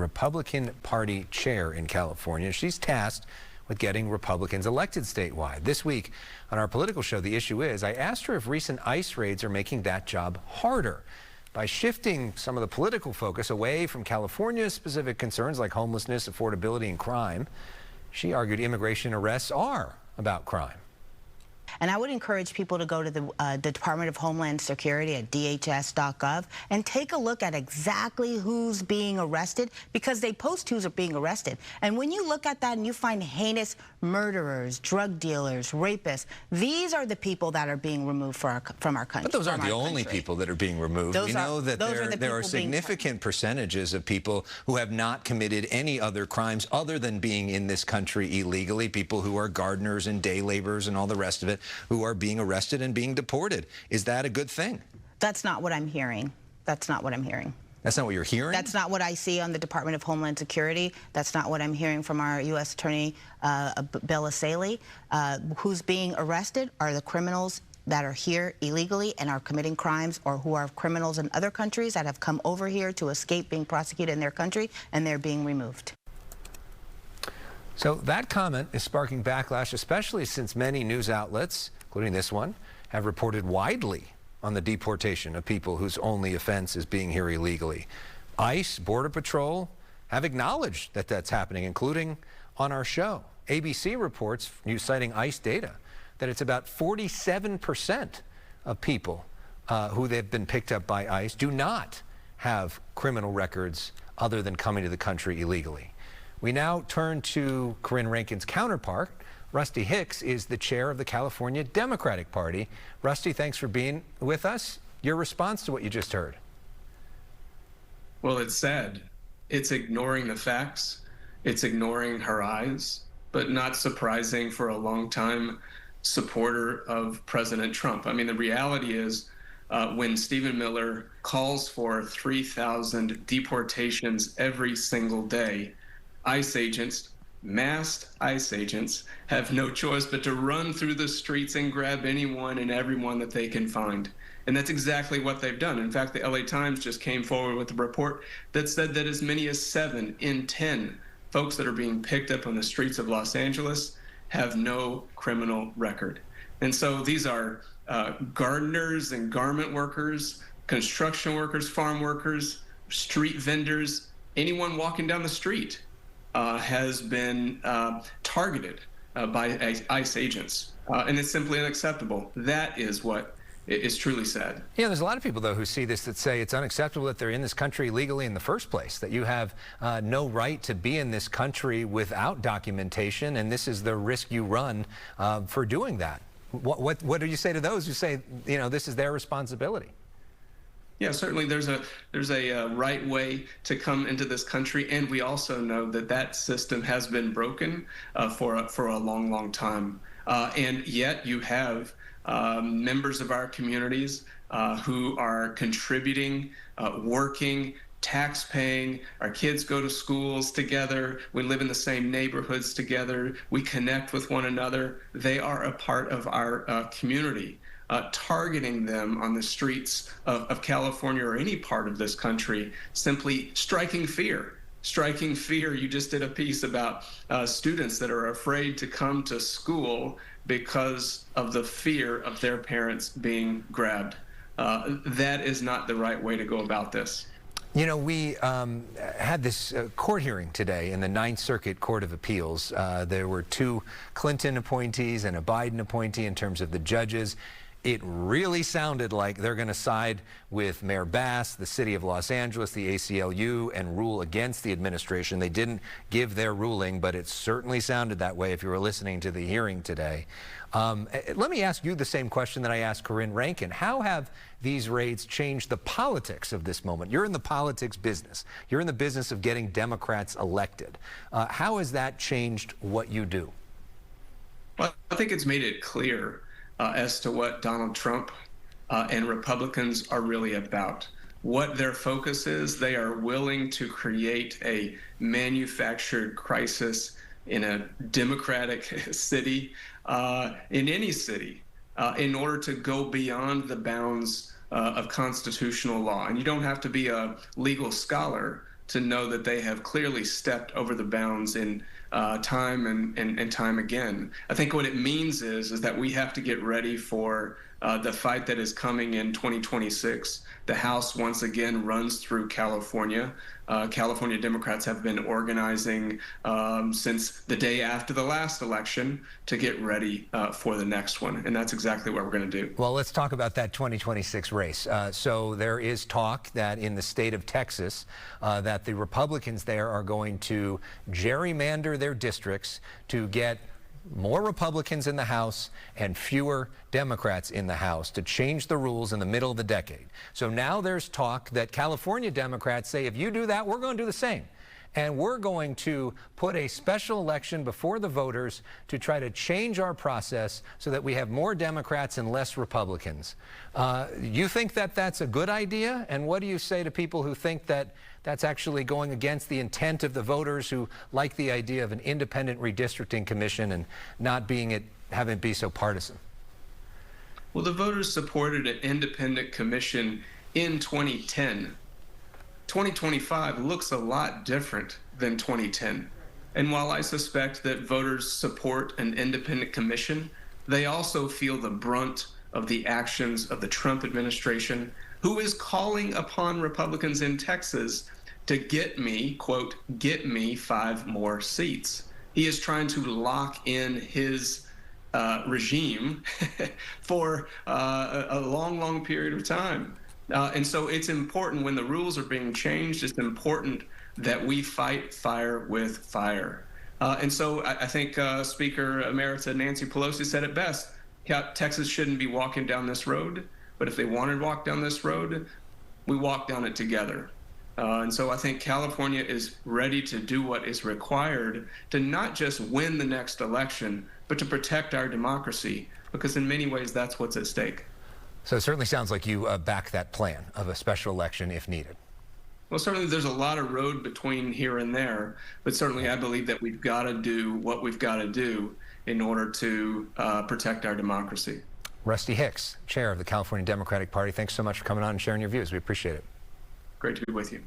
Republican Party chair in California. She's tasked with getting Republicans elected statewide. This week on our political show, The Issue Is, I asked her if recent ICE raids are making that job harder by shifting some of the political focus away from California's specific concerns like homelessness, affordability, and crime. She argued immigration arrests are about crime. And I would encourage people to go to the Department of Homeland Security at dhs.gov and take a look at exactly who's being arrested, because they post who's being arrested. And when you look at that and you find heinous murderers, drug dealers, rapists, these are the people that are being removed from our country. But those aren't the only people that are being removed. We know that there are significant percentages of people who have not committed any other crimes other than being in this country illegally, people who are gardeners and day laborers and all the rest of it, who are being arrested and being deported. Is that a good thing? That's not what I'm hearing. That's not what I'm hearing. That's not what you're hearing? That's not what I see on the Department of Homeland Security. That's not what I'm hearing from our U.S. Attorney, Bill Asaley. Who's being arrested are the criminals that are here illegally and are committing crimes, or who are criminals in other countries that have come over here to escape being prosecuted in their country, and they're being removed. So that comment is sparking backlash, especially since many news outlets, including this one, have reported widely on the deportation of people whose only offense is being here illegally. ICE, Border Patrol have acknowledged that that's happening, including on our show. ABC reports, citing ICE data, that it's about 47% of people who they've been picked up by ICE do not have criminal records other than coming to the country illegally. We now turn to Corinne Rankin's counterpart. Rusty Hicks is the chair of the California Democratic Party. Rusty, thanks for being with us. Your response to what you just heard? Well, it's sad. It's ignoring the facts. It's ignoring her eyes, but not surprising for a long-time supporter of President Trump. I mean, the reality is when Stephen Miller calls for 3,000 deportations every single day, ICE agents, masked ICE agents, have no choice but to run through the streets and grab anyone and everyone that they can find. And that's exactly what they've done. In fact, the LA Times just came forward with a report that said that as many as 7 in 10 folks that are being picked up on the streets of Los Angeles have no criminal record. And so these are gardeners and garment workers, construction workers, farm workers, street vendors, anyone walking down the street has been targeted by ICE agents, and it's simply unacceptable. That is what is truly sad. Yeah, there's a lot of people, though, who see this that say it's unacceptable that they're in this country illegally in the first place, that you have no right to be in this country without documentation, and this is the risk you run for doing that. What do you say to those who say, you know, this is their responsibility? Yeah, certainly there's a right way to come into this country, and we also know that that system has been broken for a long, long time. And yet you have members of our communities who are contributing, working, tax paying. Our kids go to schools together. We live in the same neighborhoods together. We connect with one another. They are a part of our community. Targeting them on the streets of California or any part of this country, simply striking fear. Striking fear. You just did a piece about students that are afraid to come to school because of the fear of their parents being grabbed. That is not the right way to go about this. You know, we had this court hearing today in the Ninth Circuit Court of Appeals. There were 2 Clinton appointees and a Biden appointee in terms of the judges. It really sounded like they're going to side with Mayor Bass, the city of Los Angeles, the ACLU, and rule against the administration. They didn't give their ruling, but it certainly sounded that way if you were listening to the hearing today. Let me ask you the same question that I asked Corinne Rankin. How have these raids changed the politics of this moment? You're in the politics business. You're in the business of getting Democrats elected. How has that changed what you do? Well, I think it's made it clear as to what Donald Trump and Republicans are really about. What their focus is, they are willing to create a manufactured crisis in a democratic city, in any city, in order to go beyond the bounds of constitutional law. And you don't have to be a legal scholar to know that they have clearly stepped over the bounds in time and time again. I think what it means is that we have to get ready for the fight that is coming in 2026. The House once again runs through California. California Democrats have been organizing since the day after the last election to get ready for the next one. And that's exactly what we're going to do. Well, let's talk about that 2026 race. So there is talk that in the state of Texas, that the Republicans there are going to gerrymander their districts to get more Republicans in the House and fewer Democrats in the House to change the rules in the middle of the decade. So now there's talk that California Democrats say, if you do that, we're going to do the same. And we're going to put a special election before the voters to try to change our process so that we have more Democrats and less Republicans. You think that that's a good idea? And what do you say to people who think that that's actually going against the intent of the voters who like the idea of an independent redistricting commission and not having it be so partisan? Well, the voters supported an independent commission in 2010. 2025 looks a lot different than 2010. And while I suspect that voters support an independent commission, they also feel the brunt of the actions of the Trump administration, who is calling upon Republicans in Texas to get me, quote, get me 5 more seats. He is trying to lock in his regime for a long, long period of time. And so it's important when the rules are being changed, it's important that we fight fire with fire. And so I think Speaker Emerita Nancy Pelosi said it best. Texas shouldn't be walking down this road, but if they wanted to walk down this road, we walk down it together. And so I think California is ready to do what is required to not just win the next election, but to protect our democracy, because in many ways that's what's at stake. So it certainly sounds like you back that plan of a special election if needed. Well, certainly there's a lot of road between here and there, but certainly I believe that we've got to do what we've got to do in order to protect our democracy. Rusty Hicks, chair of the California Democratic Party, thanks so much for coming on and sharing your views. We appreciate it. Great to be with you.